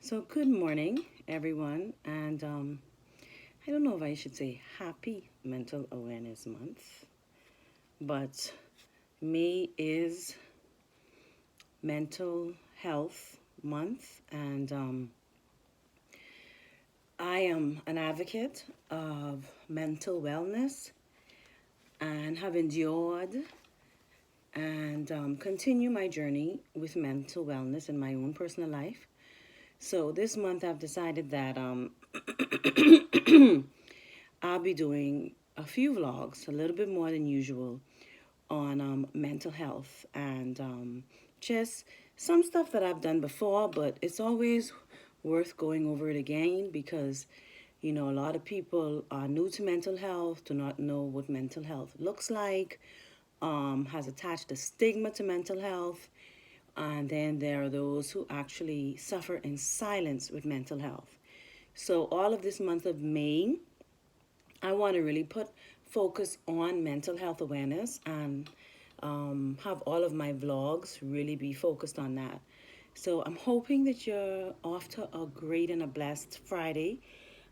So, good morning, everyone. And I don't know if I should say Happy Mental Awareness Month, but May is Mental Health Month. And I am an advocate of mental wellness and have endured and continue my journey with mental wellness in my own personal life. So, this month I've decided that I'll be doing a few vlogs, a little bit more than usual, on mental health and just some stuff that I've done before, but it's always worth going over it again because, a lot of people are new to mental health, do not know what mental health looks like, has attached a stigma to mental health, and then there are those who actually suffer in silence with mental health. So, all of this month of May, I want to really put focus on mental health awareness and have all of my vlogs really be focused on that. So I'm hoping that you're off to a great and a blessed Friday.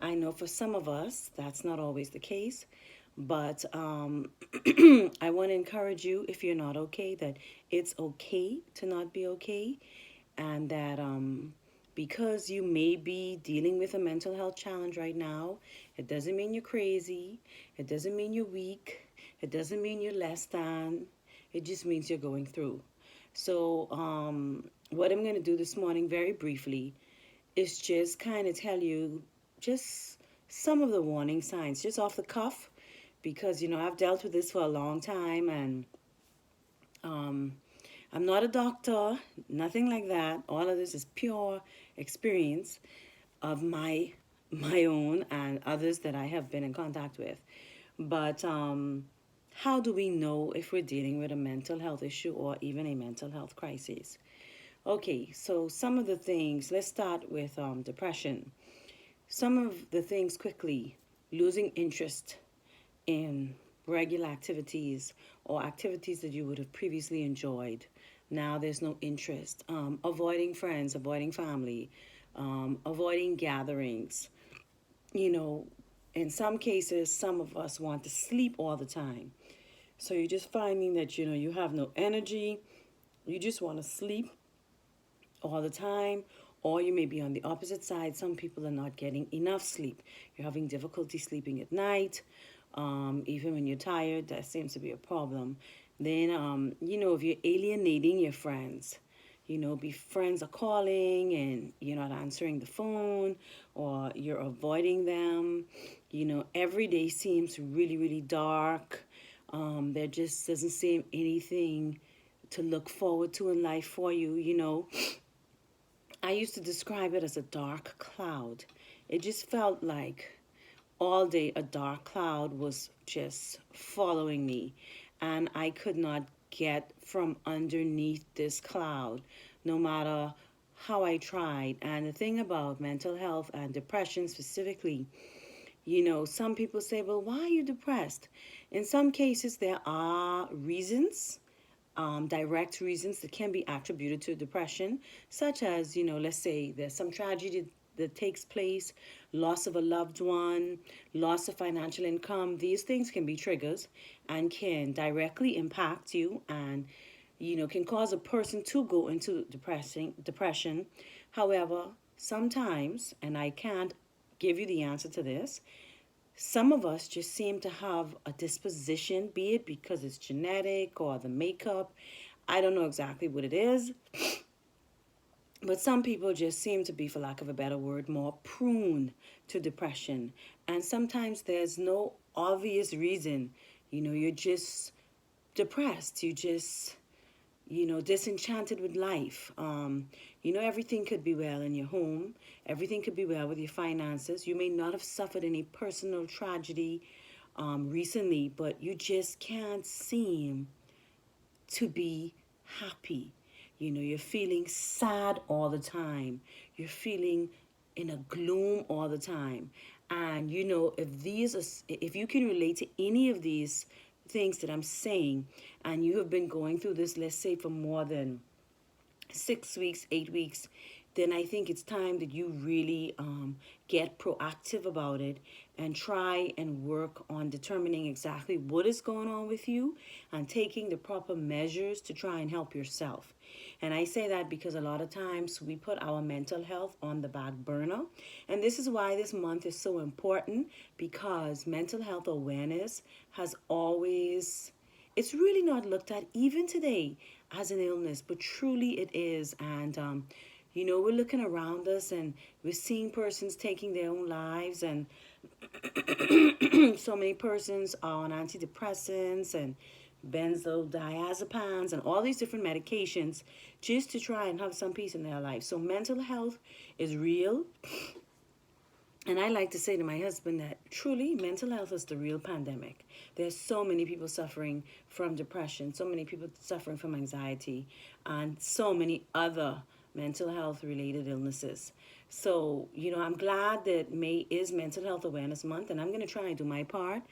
I know for some of us that's not always the case, but I want to encourage you, if you're not okay, that it's okay to not be okay, and that because you may be dealing with a mental health challenge right now, it doesn't mean you're crazy, it doesn't mean you're weak, it doesn't mean you're less than, it just means you're going through. So, what I'm going to do this morning, very briefly, is just kind of tell you just some of the warning signs, just off the cuff, because I've dealt with this for a long time, and um, I'm not a doctor, nothing like that. All of this is pure experience of my own and others that I have been in contact with. But how do we know if we're dealing with a mental health issue or even a mental health crisis? Okay, so some of the things, let's start with depression. Some of the things quickly: losing interest in regular activities or activities that you would have previously enjoyed. Now there's no interest. Avoiding friends, avoiding family, avoiding gatherings. You know, in some cases, some of us want to sleep all the time. So you're just finding that, you have no energy. You just want to sleep all the time. Or you may be on the opposite side. Some people are not getting enough sleep. You're having difficulty sleeping at night. Even when you're tired, that seems to be a problem. Then, if you're alienating your friends, be friends are calling and you're not answering the phone or you're avoiding them. Every day seems really, really dark. There just doesn't seem anything to look forward to in life for you. I used to describe it as a dark cloud. It just felt like all day a dark cloud was just following me, and I could not get from underneath this cloud no matter how I tried. And the thing about mental health and depression specifically, some people say, well, why are you depressed? In some cases there are reasons, direct reasons that can be attributed to depression, such as, let's say there's some tragedy that takes place, loss of a loved one, loss of financial income. These things can be triggers and can directly impact you and, can cause a person to go into depression. However, sometimes, and I can't give you the answer to this, some of us just seem to have a disposition, be it because it's genetic or the makeup. I don't know exactly what it is, but some people just seem to be, for lack of a better word, more prone to depression. And sometimes there's no obvious reason. You're just depressed. You just, disenchanted with life. Everything could be well in your home. Everything could be well with your finances. You may not have suffered any personal tragedy recently, but you just can't seem to be happy. You're feeling sad all the time. You're feeling in a gloom all the time. And if you can relate to any of these things that I'm saying, and you have been going through this, let's say for more than 6 weeks, 8 weeks, then I think it's time that you really get proactive about it and try and work on determining exactly what is going on with you and taking the proper measures to try and help yourself. And I say that because a lot of times we put our mental health on the back burner. And this is why this month is so important, because mental health awareness has always, it's really not looked at even today as an illness, but truly it is. And we're looking around us and we're seeing persons taking their own lives, and so many persons are on antidepressants and benzodiazepines and all these different medications just to try and have some peace in their life. So mental health is real. And I like to say to my husband that truly mental health is the real pandemic. There's so many people suffering from depression, so many people suffering from anxiety, and so many other mental health related illnesses. So, I'm glad that May is Mental Health Awareness Month, and I'm going to try and do my part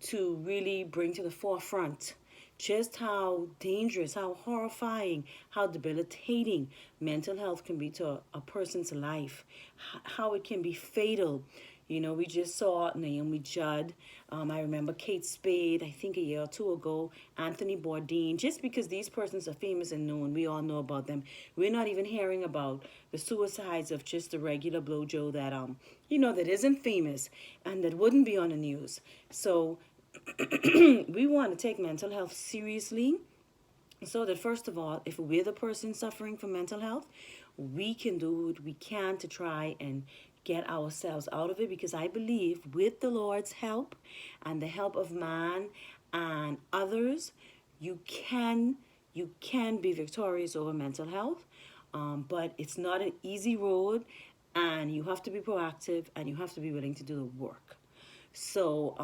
to really bring to the forefront just how dangerous, how horrifying, how debilitating mental health can be to a person's life, how it can be fatal. We just saw Naomi Judd. I remember Kate Spade, I think a year or two ago, Anthony Bourdain. Just because these persons are famous and known, we all know about them. We're not even hearing about the suicides of just the regular Blojo that, that isn't famous and that wouldn't be on the news. So we want to take mental health seriously, so that first of all, if we're the person suffering from mental health, we can do what we can to try and get ourselves out of it, because I believe with the Lord's help and the help of man and others, you can be victorious over mental health. But it's not an easy road, and you have to be proactive and you have to be willing to do the work. So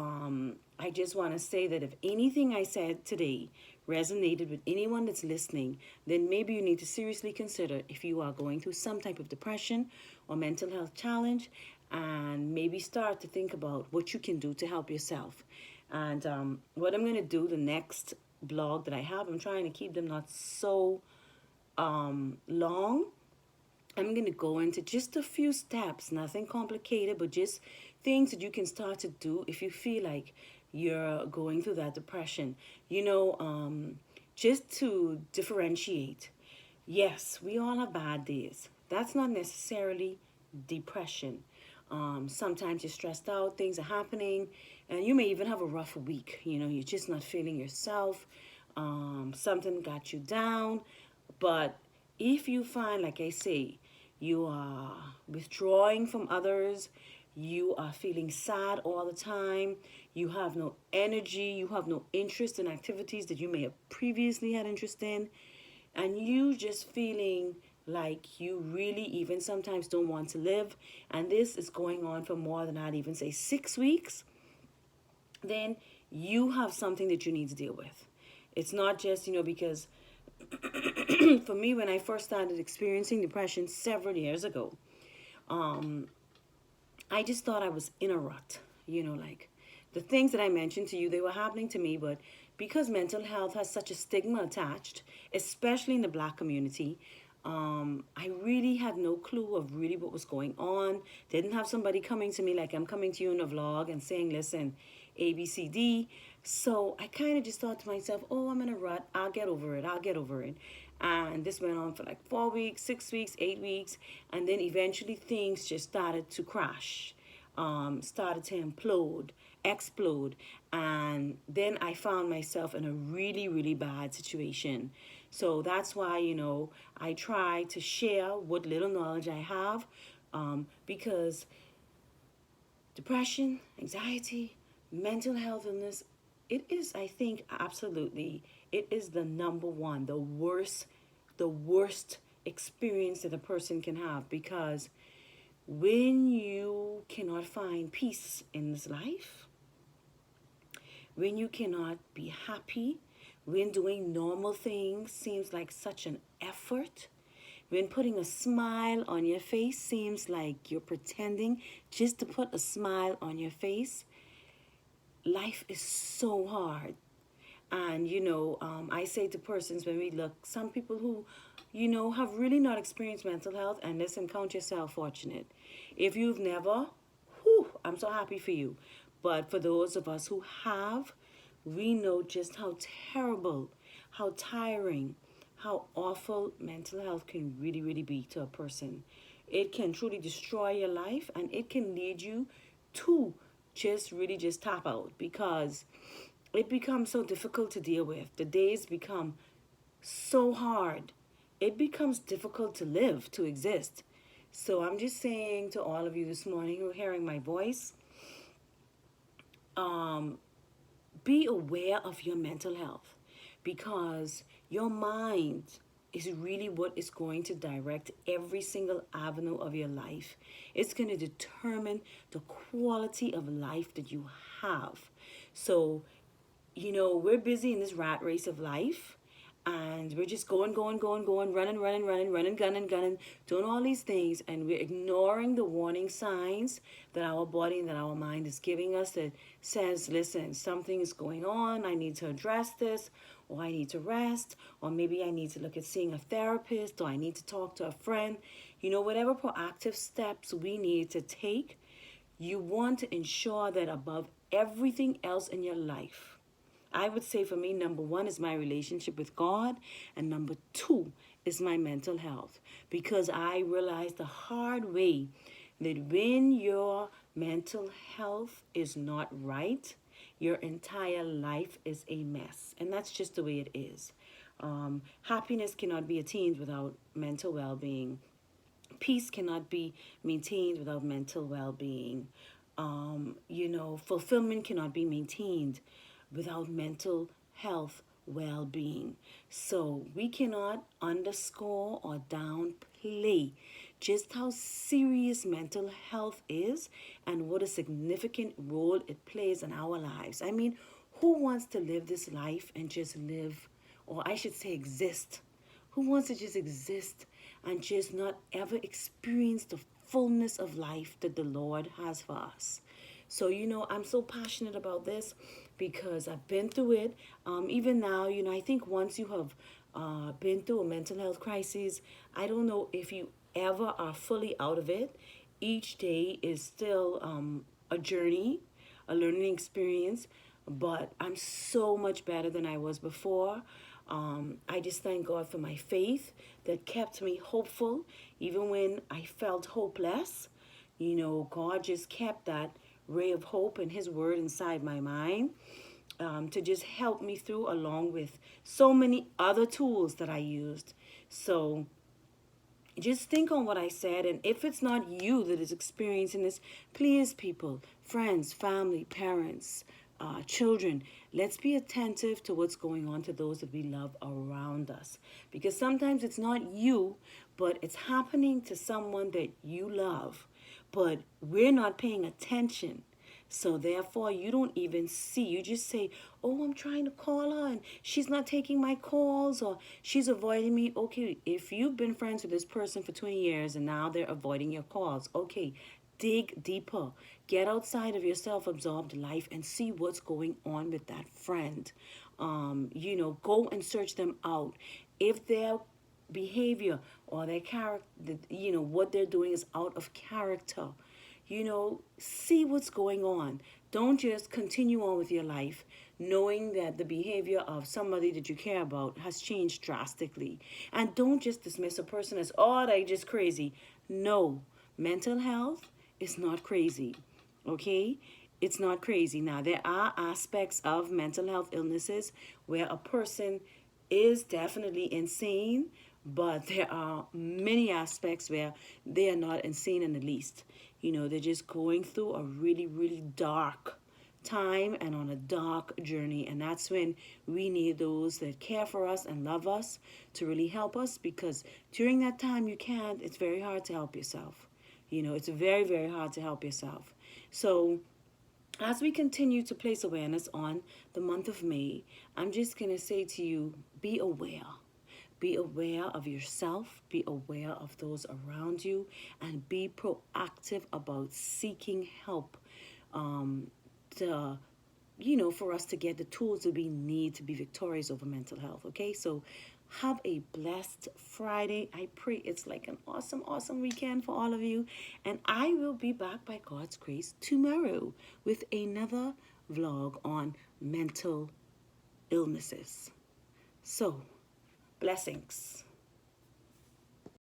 I just want to say that if anything I said today resonated with anyone that's listening, then maybe you need to seriously consider if you are going through some type of depression or mental health challenge, and maybe start to think about what you can do to help yourself. And what I'm going to do, the next blog that I have, I'm trying to keep them not so long. I'm going to go into just a few steps, nothing complicated, but just things that you can start to do if you feel like you're going through that depression. Just to differentiate. Yes, we all have bad days. That's not necessarily depression. Sometimes you're stressed out, things are happening, and you may even have a rough week. You're just not feeling yourself. Something got you down. But if you find, like I say, you are withdrawing from others, you are feeling sad all the time, you have no energy, you have no interest in activities that you may have previously had interest in, and you just feeling like you really even sometimes don't want to live, and this is going on for more than, I'd even say, 6 weeks, then you have something that you need to deal with. It's not just, because for me, when I first started experiencing depression several years ago, I just thought I was in a rut. Like the things that I mentioned to you, they were happening to me, but because mental health has such a stigma attached, especially in the Black community, I really had no clue of really what was going on. Didn't have somebody coming to me like I'm coming to you in a vlog and saying, listen, A, B, C, D. So I kind of just thought to myself, oh, I'm in a rut. I'll get over it. I'll get over it. And this went on for like 4 weeks, 6 weeks, 8 weeks. And then eventually things just started to crash, started to implode, explode. And then I found myself in a really, really bad situation. So that's why, I try to share what little knowledge I have, because depression, anxiety, mental health illness, it is, I think, absolutely, it is the number one, the worst experience that a person can have, because when you cannot find peace in this life, when you cannot be happy, when doing normal things seems like such an effort, when putting a smile on your face seems like you're pretending just to put a smile on your face, life is so hard. And, I say to persons when we look, some people who have really not experienced mental health, and listen, count yourself fortunate. If you've never, whew, I'm so happy for you. But for those of us who have, we know just how terrible, how tiring, how awful mental health can really, really be to a person. It can truly destroy your life, and it can lead you to just really just tap out, because it becomes so difficult to deal with. The days become so hard. It becomes difficult to live, to exist. So I'm just saying to all of you this morning who are hearing my voice, um, be aware of your mental health, because your mind is really what is going to direct every single avenue of your life. It's going to determine the quality of life that you have. So, we're busy in this rat race of life, and we're just going, running, gunning, doing all these things, and we're ignoring the warning signs that our body and that our mind is giving us, that says, listen, something is going on, I need to address this, or I need to rest, or maybe I need to look at seeing a therapist, or I need to talk to a friend. Whatever proactive steps we need to take, you want to ensure that above everything else in your life, I would say for me, number one is my relationship with God, and number two is my mental health. Because I realized the hard way that when your mental health is not right, your entire life is a mess. And that's just the way it is. Happiness cannot be attained without mental well being. Peace cannot be maintained without mental well-being. Fulfillment cannot be maintained without mental health well-being. So we cannot underscore or downplay just how serious mental health is and what a significant role it plays in our lives. I mean, who wants to live this life and just live, or I should say exist? Who wants to just exist and just not ever experience the fullness of life that the Lord has for us? So, I'm so passionate about this because I've been through it. Even now, I think once you have been through a mental health crisis, I don't know if you ever are fully out of it. Each day is still a journey, a learning experience, but I'm so much better than I was before. I just thank God for my faith that kept me hopeful even when I felt hopeless. God just kept that ray of hope and His word inside my mind, to just help me through, along with so many other tools that I used. So just think on what I said, and if it's not you that is experiencing this, please, people, friends, family, parents, children, let's be attentive to what's going on to those that we love around us. Because sometimes it's not you, but it's happening to someone that you love, but we're not paying attention. So therefore, you don't even see. You just say, oh, I'm trying to call her and she's not taking my calls, or she's avoiding me. Okay, if you've been friends with this person for 20 years and now they're avoiding your calls, okay, dig deeper. Get outside of your self-absorbed life and see what's going on with that friend. Go and search them out. If their behavior or their character, what they're doing is out of character, see what's going on. Don't just continue on with your life knowing that the behavior of somebody that you care about has changed drastically. And don't just dismiss a person as, oh, they're just crazy. No, mental health is not crazy, okay? It's not crazy. Now, there are aspects of mental health illnesses where a person is definitely insane, but there are many aspects where they are not insane in the least. They're just going through a really, really dark time and on a dark journey. And that's when we need those that care for us and love us to really help us, because during that time it's very hard to help yourself. It's very, very hard to help yourself. So as we continue to place awareness on the month of May, I'm just going to say to you, be aware. Be aware of yourself, be aware of those around you, and be proactive about seeking help for us to get the tools that we need to be victorious over mental health, okay? So Have a blessed Friday. I pray it's like an awesome, awesome weekend for all of you. And I will be back by God's grace tomorrow with another vlog on mental illnesses. So, blessings.